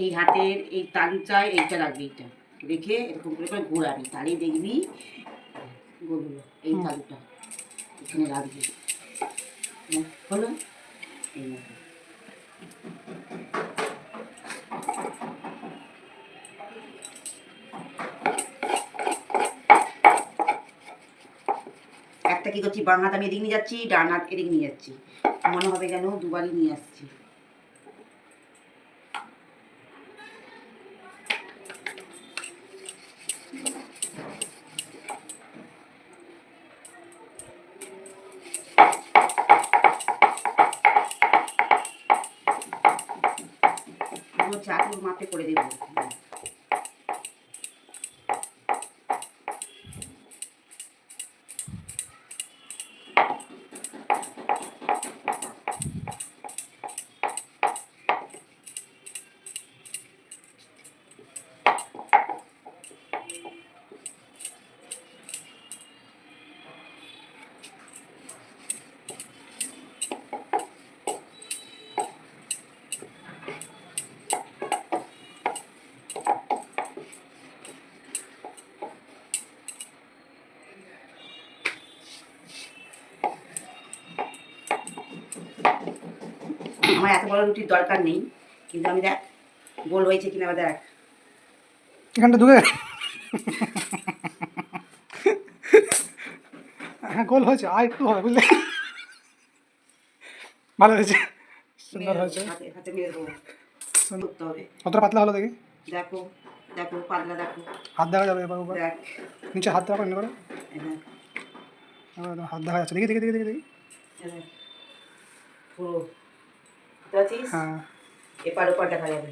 এই হাতের এই তালুচায় এইটা রাখবি, এইটা রেখে এরকম করে করে ঘোরাবি, তাহলেই দেখবি গোলগুলো এই তালুটা এখানে রাখবি। হলো এই মতো। একটা কি করছি, বাঁ হাত আমি এদিকে নিয়ে যাচ্ছি, ডান হাত এদিকে নিয়ে যাচ্ছি, মনে হবে যেন দুবারই নিয়ে আসছি। চাটুর মাপে করে দেবো। আমার এত বড় রুটির দরকার নেই, কিন্তু আমি দেখ গোল হয়েছে কিনা দেখ, এখানটা ঢুকে হ্যাঁ গোল হয়েছে, আর একটু হবে বুঝলে, ভালো হয়েছে, সুন্দর হয়েছে। হাতে মেরে দেবো, করতে হবে। কতটা পাতলা হলো দেখি, দেখো দেখো পাতলা, দেখো হাত দেখা যাবে এবার, দেখ নিচে হাত দেওয়া এমনি করে, হাত দেখা যাচ্ছে, দেখি দেখি দেখি দেখি দেখি, পুরো হ্যাঁ এপার ওপার দেখা যাবে।